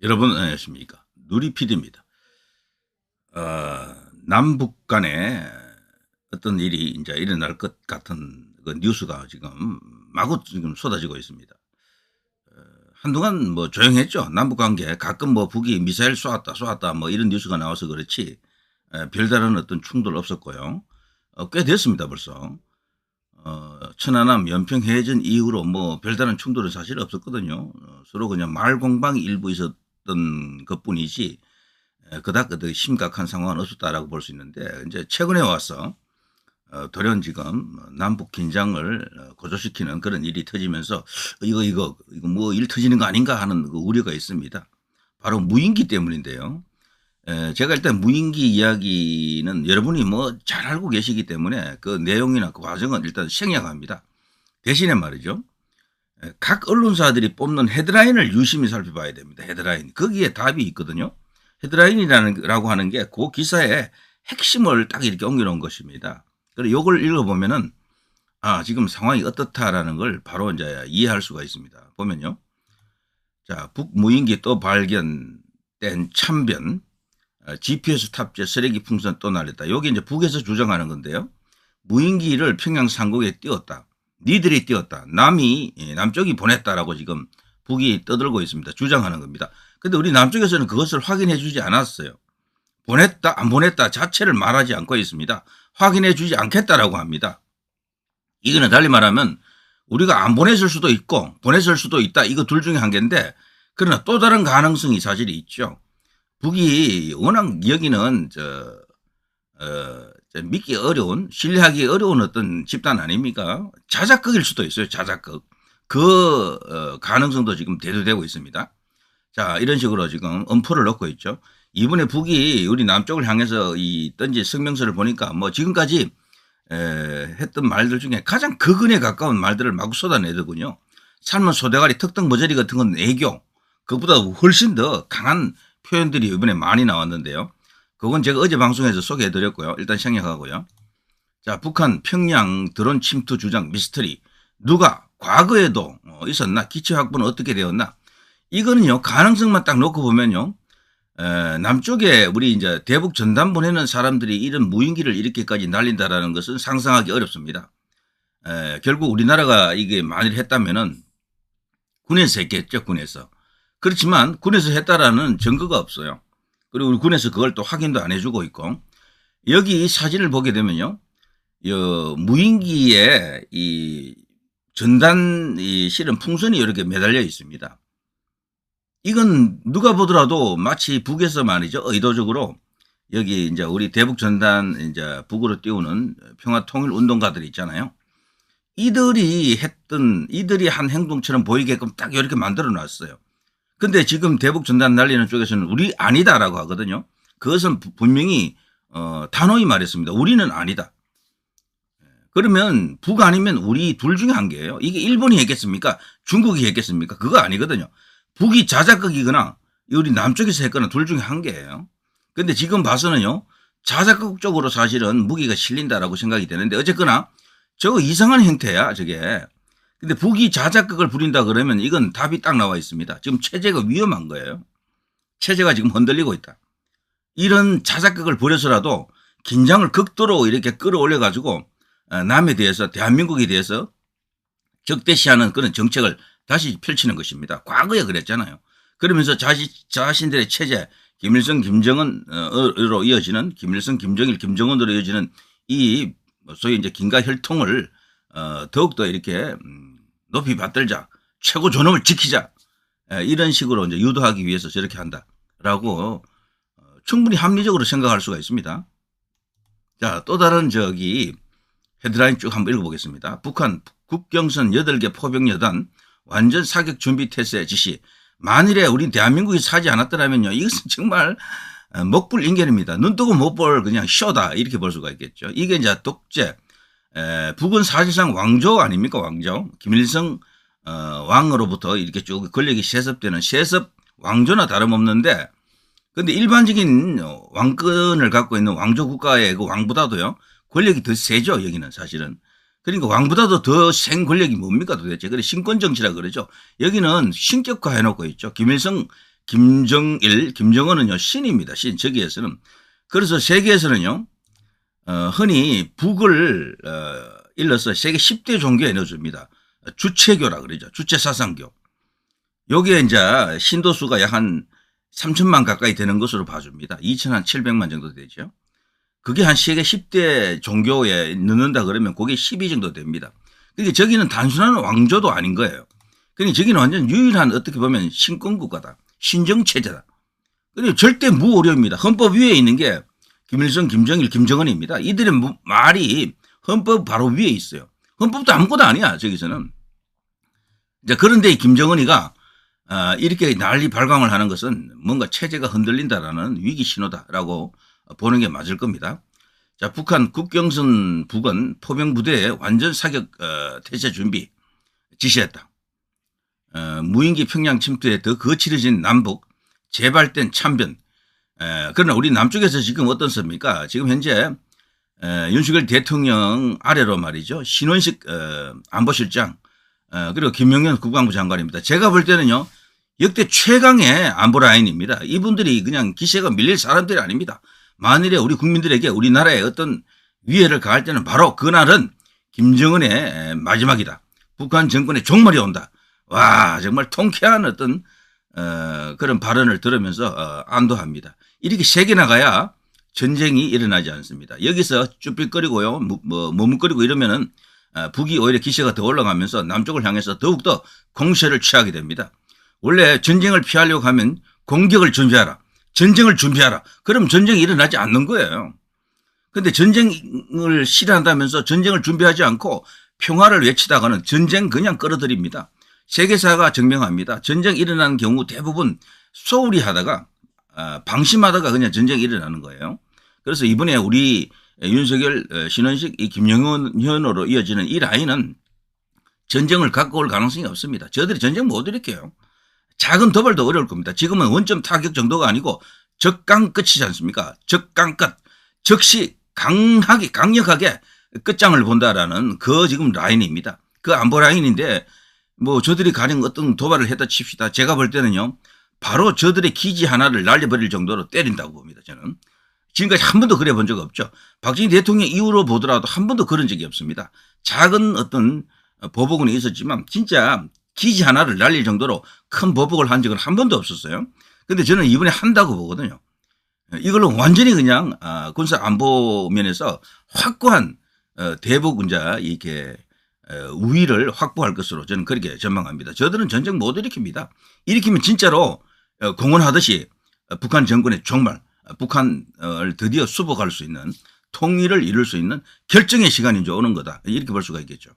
여러분 안녕하십니까. 누리PD입니다. 남북 간에 어떤 일이 이제 일어날 것 같은 그 뉴스가 지금 마구 지금 쏟아지고 있습니다. 한동안 뭐 조용했죠. 남북 관계 가끔 뭐 북이 미사일 쏘았다 뭐 이런 뉴스가 나와서 그렇지 별다른 어떤 충돌 없었고요. 꽤 됐습니다 벌써. 천안함 연평 해전 이후로 뭐 별다른 충돌은 사실 없었거든요. 서로 그냥 말 공방이 일부 있었던 것뿐이지 그닥 심각한 상황은 없었다라고 볼 수 있는데, 이제 최근에 와서 돌연 지금 남북 긴장을 고조시키는 그런 일이 터지면서 이거 뭐 일 터지는 거 아닌가 하는 그 우려가 있습니다. 바로 무인기 때문인데요. 제가 일단 무인기 이야기는 여러분이 뭐 잘 알고 계시기 때문에 그 내용이나 그 과정은 일단 생략합니다. 대신에 말이죠. 각 언론사들이 뽑는 헤드라인을 유심히 살펴봐야 됩니다. 헤드라인. 거기에 답이 있거든요. 헤드라인이라고 하는 게 그 기사의 핵심을 딱 이렇게 옮겨놓은 것입니다. 그리고 이걸 읽어보면은 지금 상황이 어떻다라는 걸 바로 이제 이해할 수가 있습니다. 보면요. 자, 북무인기 또 발견된 참변, GPS 탑재 쓰레기 풍선 또 날렸다. 여기 이제 북에서 주장하는 건데요. 무인기를 평양 상공에 띄웠다. 니들이 띄웠다. 남쪽이 보냈다라고 지금 북이 떠들고 있습니다. 주장하는 겁니다. 근데 우리 남쪽에서는 그것을 확인해 주지 않았어요. 보냈다 안 보냈다 자체를 말하지 않고 있습니다. 확인해 주지 않겠다라고 합니다. 이거는 달리 말하면 우리가 안 보냈을 수도 있고 보냈을 수도 있다. 이거 둘 중에 한 개인데, 그러나 또 다른 가능성이 사실 있죠. 북이 워낙 여기는 믿기 어려운, 신뢰하기 어려운 어떤 집단 아닙니까? 자작극일 수도 있어요. 자작극. 그 가능성도 지금 대두되고 있습니다. 자, 이런 식으로 지금 엄포를 넣고 있죠. 이번에 북이 우리 남쪽을 향해서 이 던진 성명서를 보니까 뭐 지금까지 했던 말들 중에 가장 극은에 가까운 말들을 마구 쏟아내더군요. 삶은 소대가리, 턱등 머저리 같은 건 애교, 그것보다 훨씬 더 강한 표현들이 이번에 많이 나왔는데요. 그건 제가 어제 방송에서 소개해드렸고요. 일단 생략하고요. 자, 북한 평양 드론 침투 주장 미스터리. 누가 과거에도 있었나? 기체 확보는 어떻게 되었나? 이거는요, 가능성만 딱 놓고 보면요. 남쪽에 우리 이제 대북 전단 보내는 사람들이 이런 무인기를 이렇게까지 날린다라는 것은 상상하기 어렵습니다. 결국 우리나라가 이게 만일 했다면은 군에서 했겠죠, 군에서. 그렇지만 군에서 했다라는 증거가 없어요. 그리고 우리 군에서 그걸 또 확인도 안 해주고 있고, 여기 이 사진을 보게 되면요, 무인기에 이 전단 실은 풍선이 이렇게 매달려 있습니다. 이건 누가 보더라도 마치 북에서 말이죠, 의도적으로 여기 이제 우리 대북 전단 이제 북으로 띄우는 평화통일 운동가들이 있잖아요. 이들이 한 행동처럼 보이게끔 딱 이렇게 만들어 놨어요. 근데 지금 대북 전단 날리는 쪽에서는 우리 아니다라고 하거든요. 그것은 분명히 단호히 말했습니다. 우리는 아니다. 그러면 북 아니면 우리 둘 중에 한 개예요. 이게 일본이 했겠습니까? 중국이 했겠습니까? 그거 아니거든요. 북이 자작극이거나 우리 남쪽에서 했거나 둘 중에 한 개예요. 근데 지금 봐서는요, 자작극 쪽으로 사실은 무기가 실린다라고 생각이 되는데, 어쨌거나 저거 이상한 형태야 저게. 근데 북이 자작극을 부린다 그러면 이건 답이 딱 나와 있습니다. 지금 체제가 위험한 거예요. 체제가 지금 흔들리고 있다. 이런 자작극을 부려서라도 긴장을 극도로 이렇게 끌어올려 가지고 남에 대해서, 대한민국에 대해서 적대시하는 그런 정책을 다시 펼치는 것입니다. 과거에 그랬잖아요. 그러면서 자신들의 체제, 김일성, 김정은으로 이어지는, 김일성, 김정일, 김정은으로 이어지는 이 소위 이제 김가 혈통을 더욱더 이렇게 높이 받들자, 최고 존엄을 지키자, 이런 식으로 이제 유도하기 위해서 저렇게 한다라고 충분히 합리적으로 생각할 수가 있습니다. 자, 또 다른 헤드라인 쭉 한번 읽어보겠습니다. 북한 국경선 8개 포병여단 완전 사격 준비 태세 지시. 만일에 우리 대한민국이 사지 않았더라면요, 이것은 정말 먹불 인견입니다. 눈 뜨고 못 볼 그냥 쇼다, 이렇게 볼 수가 있겠죠. 이게 이제 독재. 북은 사실상 왕조 아닙니까? 왕조. 김일성 왕으로부터 이렇게 쭉 권력이 세습되는 세습 왕조나 다름없는데, 근데 일반적인 왕권을 갖고 있는 왕조 국가의 그 왕보다도요, 권력이 더 세죠, 여기는 사실은. 그러니까 왕보다도 더 센 권력이 뭡니까 도대체. 그래 신권 정치라 그러죠. 여기는 신격화 해놓고 있죠. 김일성 김정일, 김정은은요 신입니다. 신 저기에서는. 그래서 세계에서는요 흔히 북을 일러서 세계 10대 종교에 넣어줍니다. 주체교라 그러죠. 주체사상교. 여기에 이제 신도수가 약 한 3천만 가까이 되는 것으로 봐줍니다. 2,700만 정도 되죠. 그게 한 세계 10대 종교에 넣는다 그러면 그게 10위 정도 됩니다. 그러니까 저기는 단순한 왕조도 아닌 거예요. 그러니까 저기는 완전 유일한 어떻게 보면 신권국가다. 신정체제다. 그리고 절대 무오류입니다. 헌법 위에 있는 게 김일성, 김정일, 김정은입니다. 이들의 말이 헌법 바로 위에 있어요. 헌법도 아무것도 아니야 저기서는. 이제 그런데 김정은이가 이렇게 난리 발광을 하는 것은 뭔가 체제가 흔들린다라는 위기 신호다라고 보는 게 맞을 겁니다. 자, 북한 국경선 북은 포병부대의 완전 사격 태세 준비 지시했다. 무인기 평양 침투에 더 거칠어진 남북 재발된 참변. 그러나 우리 남쪽에서 지금 어떻습니까? 지금 현재 윤석열 대통령 아래로 말이죠. 신원식 안보실장 그리고 김용현 국방부 장관입니다. 제가 볼 때는요. 역대 최강의 안보 라인입니다. 이분들이 그냥 기세가 밀릴 사람들이 아닙니다. 만일에 우리 국민들에게 우리나라에 어떤 위해를 가할 때는 바로 그날은 김정은의 마지막이다. 북한 정권의 종말이 온다. 와 정말 통쾌한 어떤 그런 발언을 들으면서 안도합니다. 이렇게 세게 나가야 전쟁이 일어나지 않습니다. 여기서 쭈삣거리고요. 머뭇거리고 이러면은 북이 오히려 기세가 더 올라가면서 남쪽을 향해서 더욱더 공세를 취하게 됩니다. 원래 전쟁을 피하려고 하면 공격을 준비하라. 전쟁을 준비하라. 그럼 전쟁이 일어나지 않는 거예요. 그런데 전쟁을 싫어한다면서 전쟁을 준비하지 않고 평화를 외치다가는 전쟁 그냥 끌어들입니다. 세계사가 증명합니다. 전쟁 일어나는 경우 대부분 소홀히 하다가 방심하다가 그냥 전쟁이 일어나는 거예요. 그래서 이번에 우리 윤석열, 신원식, 김영현으로 이어지는 이 라인은 전쟁을 갖고 올 가능성이 없습니다. 저들이 전쟁 못 일으켜요. 작은 도발도 어려울 겁니다. 지금은 원점 타격 정도가 아니고 적강 끝이지 않습니까? 적강 끝. 적시 강력하게 끝장을 본다라는 그 지금 라인입니다. 그 안보 라인인데 뭐 저들이 가령 어떤 도발을 했다 칩시다. 제가 볼 때는요. 바로 저들의 기지 하나를 날려버릴 정도로 때린다고 봅니다. 저는. 지금까지 한 번도 그래 본 적 없죠. 박정희 대통령 이후로 보더라도 한 번도 그런 적이 없습니다. 작은 어떤 보복은 있었지만 진짜 기지 하나를 날릴 정도로 큰 보복을 한 적은 한 번도 없었어요. 그런데 저는 이번에 한다고 보거든요. 이걸로 완전히 그냥 군사 안보 면에서 확고한 대북 이제 이렇게 우위를 확보할 것으로 저는 그렇게 전망합니다. 저들은 전쟁 못 일으킵니다. 일으키면 진짜로 공언하듯이 북한 정권의 종말, 북한을 드디어 수복할 수 있는 통일을 이룰 수 있는 결정의 시간이 이제 오는 거다. 이렇게 볼 수가 있겠죠.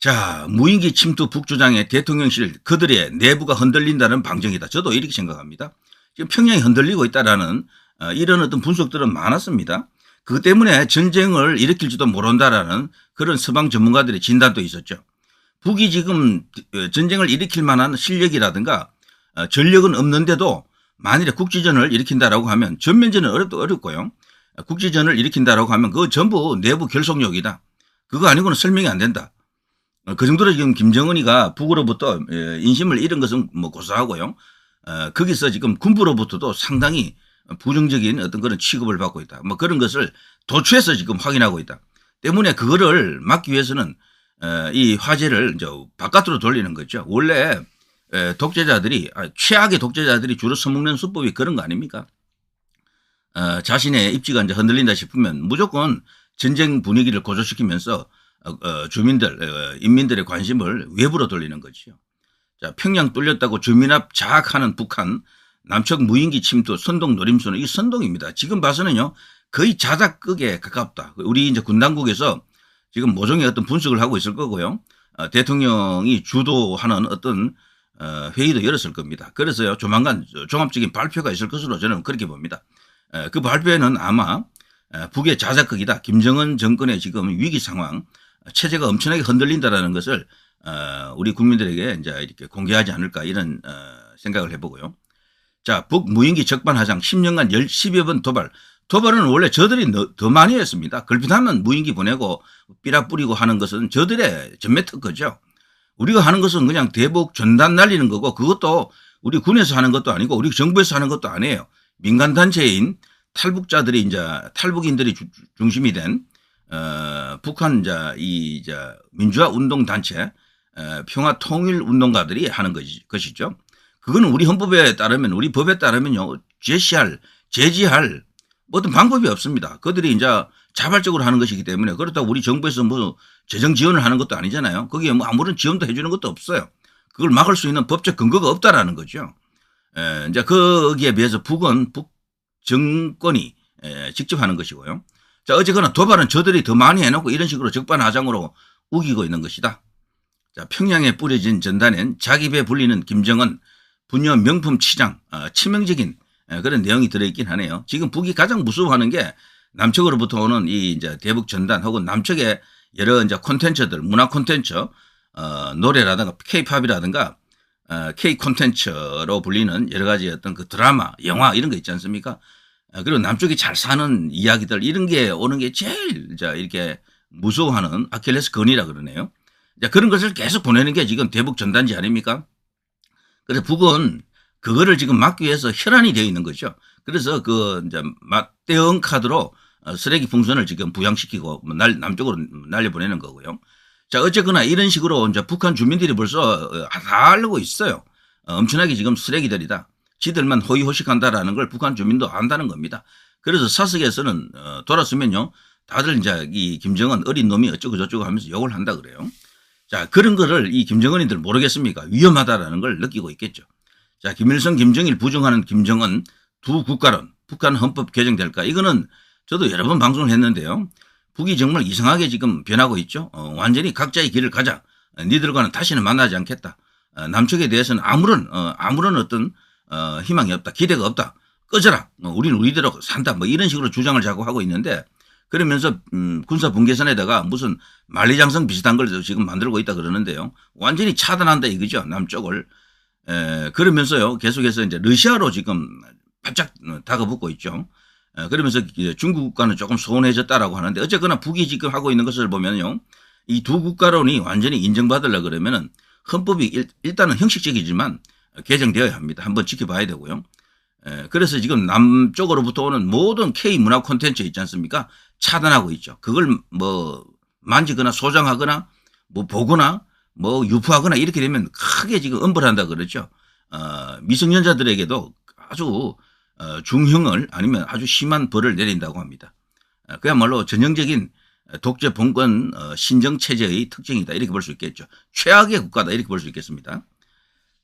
자, 무인기 침투 북주장의 대통령실 그들의 내부가 흔들린다는 방정이다. 저도 이렇게 생각합니다. 지금 평양이 흔들리고 있다라는 이런 어떤 분석들은 많았습니다. 그것 때문에 전쟁을 일으킬지도 모른다라는 그런 서방 전문가들의 진단도 있었죠. 북이 지금 전쟁을 일으킬 만한 실력이라든가 전력은 없는데도 만일에 국지전을 일으킨다라고 하면 전면전은 어렵고요. 국지전을 일으킨다라고 하면 그거 전부 내부 결속력이다. 그거 아니고는 설명이 안 된다. 그 정도로 지금 김정은이가 북으로부터 인심을 잃은 것은 뭐 고사하고요. 거기서 지금 군부로부터도 상당히 부정적인 어떤 그런 취급을 받고 있다. 뭐 그런 것을 도처에서 지금 확인하고 있다. 때문에 그거를 막기 위해서는 이 화제를 이제 바깥으로 돌리는 거죠. 원래 독재자들이 최악의 독재자들이 주로 써먹는 수법이 그런 거 아닙니까? 자신의 입지가 이제 흔들린다 싶으면 무조건 전쟁 분위기를 고조시키면서 주민들, 인민들의 관심을 외부로 돌리는 거죠. 자, 평양 뚫렸다고 주민 앞 장악하는 북한, 남측 무인기 침투, 선동 노림수는 이 선동입니다. 지금 봐서는요, 거의 자작극에 가깝다. 우리 이제 군 당국에서 지금 모종의 어떤 분석을 하고 있을 거고요. 대통령이 주도하는 어떤 회의도 열었을 겁니다. 그래서요, 조만간 종합적인 발표가 있을 것으로 저는 그렇게 봅니다. 그 발표에는 아마 북의 자작극이다. 김정은 정권의 지금 위기 상황, 체제가 엄청나게 흔들린다라는 것을 우리 국민들에게 이제 이렇게 공개하지 않을까 이런 생각을 해보고요. 자, 북 무인기 적반하장 10년간 10여 번 도발. 도발은 원래 저들이 더 많이 했습니다. 걸핏하면 무인기 보내고 삐라 뿌리고 하는 것은 저들의 전매 특허죠. 우리가 하는 것은 그냥 대북 전단 날리는 거고 그것도 우리 군에서 하는 것도 아니고 우리 정부에서 하는 것도 아니에요. 민간 단체인 탈북자들이 이제 탈북인들이 중심이 된 북한 이 민주화 운동 단체 평화 통일 운동가들이 하는 것이죠. 그거는 우리 헌법에 따르면 우리 법에 따르면요 제지할 어떤 방법이 없습니다. 그들이 이제 자발적으로 하는 것이기 때문에 그렇다고 우리 정부에서 뭐 재정 지원을 하는 것도 아니잖아요. 거기에 뭐 아무런 지원도 해주는 것도 없어요. 그걸 막을 수 있는 법적 근거가 없다라는 거죠. 이제 거기에 비해서 북은 북 정권이 직접 하는 것이고요. 자, 어쨌거나 도발은 저들이 더 많이 해놓고 이런 식으로 적반하장으로 우기고 있는 것이다. 자, 평양에 뿌려진 전단엔 자기 배 불리는 김정은 부녀 명품 치장, 치명적인 그런 내용이 들어있긴 하네요. 지금 북이 가장 무서워하는 게 남측으로부터 오는 이 이제 대북 전단 혹은 남측의 여러 이제 콘텐츠들, 문화 콘텐츠, 노래라든가 K-팝이라든가 K 콘텐츠로 불리는 여러 가지 어떤 그 드라마, 영화 이런 거 있지 않습니까? 그리고 남쪽이 잘 사는 이야기들 이런 게 오는 게 제일 이렇게 무서워하는 아킬레스 건이라 그러네요. 그런 것을 계속 보내는 게 지금 대북 전단지 아닙니까? 그래서 북은 그거를 지금 막기 위해서 혈안이 되어 있는 거죠. 그래서 그 이제 맞대응 카드로 쓰레기 풍선을 지금 부양시키고 남쪽으로 날려보내는 거고요. 자, 어쨌거나 이런 식으로 이제 북한 주민들이 벌써 다 알고 있어요. 엄청나게 지금 쓰레기들이다. 지들만 호의호식한다라는 걸 북한 주민도 안다는 겁니다. 그래서 사석에서는 돌았으면요. 다들 이제 이 김정은 어린 놈이 어쩌고 저쩌고 하면서 욕을 한다 그래요. 자, 그런 거를 이 김정은이들 모르겠습니까? 위험하다라는 걸 느끼고 있겠죠. 자, 김일성, 김정일 부정하는 김정은 두 국가론, 북한 헌법 개정될까? 이거는 저도 여러 번 방송을 했는데요. 북이 정말 이상하게 지금 변하고 있죠. 완전히 각자의 길을 가자. 니들과는 다시는 만나지 않겠다. 남측에 대해서는 아무런 어떤 희망이 없다. 기대가 없다. 꺼져라. 우리는 우리대로 산다. 뭐 이런 식으로 주장을 자꾸 하고 있는데 그러면서 군사 분계선에다가 무슨 만리장성 비슷한 걸 지금 만들고 있다 그러는데요. 완전히 차단한다 이거죠. 남쪽을. 그러면서요. 계속해서 이제 러시아로 지금 바짝 다가붙고 있죠. 그러면서 중국과는 조금 소원해졌다라고 하는데 어쨌거나 북이 지금 하고 있는 것을 보면요. 이 두 국가론이 완전히 인정받으려 그러면은 헌법이 일단은 형식적이지만 개정되어야 합니다. 한번 지켜봐야 되고요. 그래서 지금 남쪽으로부터 오는 모든 K 문화 콘텐츠 있지 않습니까? 차단하고 있죠. 그걸 뭐 만지거나 소장하거나 뭐 보거나 뭐 유포하거나 이렇게 되면 크게 지금 엄벌한다 그러죠. 미성년자들에게도 아주 중형을 아니면 아주 심한 벌을 내린다고 합니다. 그야말로 전형적인 독재 봉건 신정체제의 특징이다 이렇게 볼 수 있겠죠. 최악의 국가다 이렇게 볼 수 있겠습니다.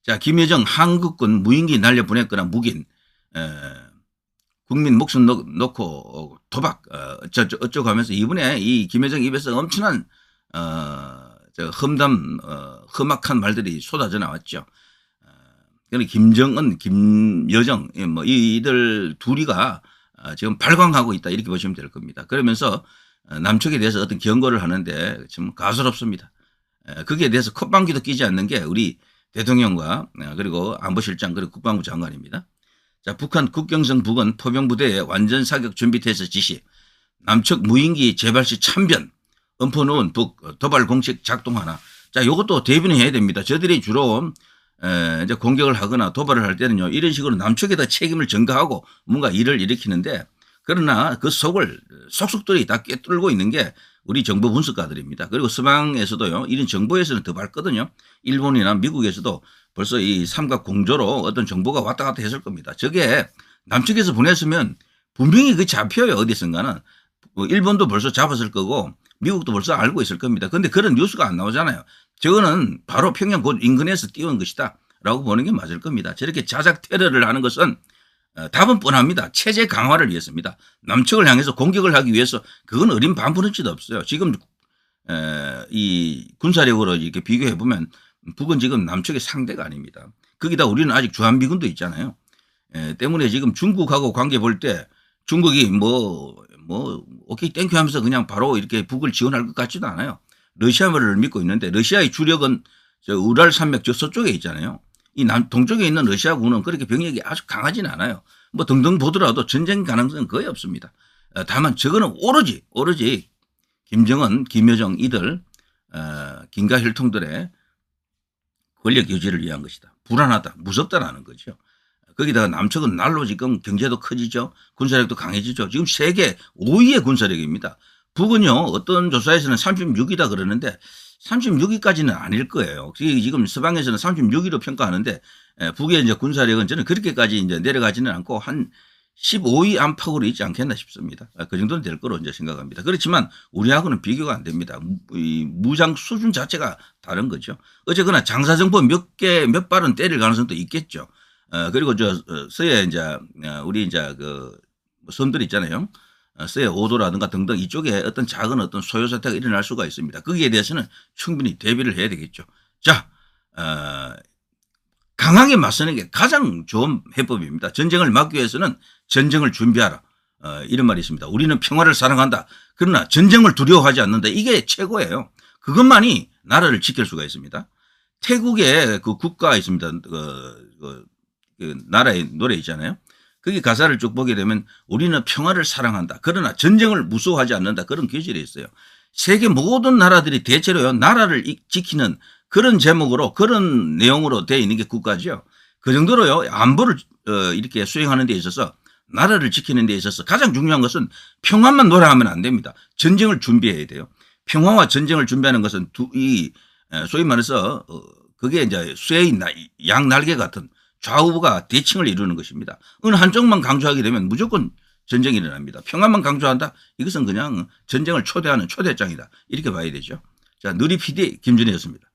자, 김여정 한국군 무인기 날려보냈거나 묵인 국민 목숨 놓고 도박 어쩌고 하면서 이번에 이 김여정 입에서 엄청난 험악한 말들이 쏟아져 나왔죠. 그러니까 김정은, 김여정 뭐 이들 둘이가 지금 발광하고 있다 이렇게 보시면 될 겁니다. 그러면서 남측에 대해서 어떤 경고를 하는데 좀 가소롭습니다. 거기에 대해서 콧방귀도 끼지 않는 게 우리 대통령과 그리고 안보실장 그리고 국방부 장관입니다. 자, 북한 국경선 부근 포병부대의 완전 사격 준비 태세 지시, 남측 무인기 재발 시 참변, 엎어놓은 북 도발 공식 작동하나. 자, 이것도 대변해야 됩니다. 저들이 주로 이제 공격을 하거나 도발을 할 때는요, 이런 식으로 남측에다 책임을 전가하고 뭔가 일을 일으키는데, 그러나 그 속속들이 다 꿰뚫고 있는 게 우리 정보 분석가들입니다. 그리고 서방에서도요, 이런 정보에서는 더 밝거든요. 일본이나 미국에서도 벌써 이 삼각 공조로 어떤 정보가 왔다 갔다 했을 겁니다. 저게 남측에서 보냈으면 분명히 그 잡혀요. 어디선가는. 일본도 벌써 잡았을 거고 미국도 벌써 알고 있을 겁니다. 그런데 그런 뉴스가 안 나오잖아요. 저거는 바로 평양 곧 인근에서 띄운 것이다 라고 보는 게 맞을 겁니다. 저렇게 자작 테러를 하는 것은 답은 뻔합니다. 체제 강화를 위해서입니다. 남측을 향해서 공격을 하기 위해서 그건 어린 반푼어치도 없어요. 지금 이 군사력으로 이렇게 비교해 보면 북은 지금 남측의 상대가 아닙니다. 거기다 우리는 아직 주한미군도 있잖아요. 때문에 지금 중국하고 관계 볼 때 중국이 오케이 땡큐 하면서 그냥 바로 이렇게 북을 지원할 것 같지도 않아요. 러시아를 믿고 있는데 러시아의 주력은 저 우랄 산맥 저 서쪽에 있잖아요. 이 동쪽에 있는 러시아군은 그렇게 병력이 아주 강하지는 않아요. 뭐 등등 보더라도 전쟁 가능성은 거의 없습니다. 다만 저거는 오로지 김정은, 김여정 이들 긴가 혈통들의 권력 유지를 위한 것이다. 불안하다. 무섭다라는 거죠. 거기다가 남측은 날로 지금 경제도 커지죠. 군사력도 강해지죠. 지금 세계 5위의 군사력입니다. 북은요, 어떤 조사에서는 36위다 그러는데 36위까지는 아닐 거예요. 지금 서방에서는 36위로 평가하는데 북의 이제 군사력은 저는 그렇게까지 이제 내려가지는 않고 한 15위 안팎으로 있지 않겠나 싶습니다. 그 정도는 될 거로 이제 생각합니다. 그렇지만 우리하고는 비교가 안 됩니다. 이 무장 수준 자체가 다른 거죠. 어쨌거나 장사정보 몇 발은 때릴 가능성도 있겠죠. 그리고 서해 이제 우리 이제 그 섬들 있잖아요. 서해 5도라든가 등등 이쪽에 어떤 작은 어떤 소요 사태가 일어날 수가 있습니다. 거기에 대해서는 충분히 대비를 해야 되겠죠. 자, 강하게 맞서는 게 가장 좋은 해법입니다. 전쟁을 막기 위해서는 전쟁을 준비하라. 이런 말이 있습니다. 우리는 평화를 사랑한다. 그러나 전쟁을 두려워하지 않는다. 이게 최고예요. 그것만이 나라를 지킬 수가 있습니다. 태국에 그 국가가 있습니다. 그 나라의 노래 있잖아요. 거기 가사를 쭉 보게 되면 우리는 평화를 사랑한다. 그러나 전쟁을 무서워하지 않는다. 그런 규절이 있어요. 세계 모든 나라들이 대체로요. 나라를 지키는 그런 제목으로 그런 내용으로 되어 있는 게 국가죠. 그 정도로요. 안보를 이렇게 수행하는 데 있어서 나라를 지키는 데 있어서 가장 중요한 것은 평화만 노래하면 안 됩니다. 전쟁을 준비해야 돼요. 평화와 전쟁을 준비하는 것은 소위 말해서 그게 이제 쇠의 양날개 같은 좌우가 대칭을 이루는 것입니다. 어느 한쪽만 강조하게 되면 무조건 전쟁이 일어납니다. 평화만 강조한다? 이것은 그냥 전쟁을 초대하는 초대장이다. 이렇게 봐야 되죠. 자, 누리 PD 김준혜였습니다.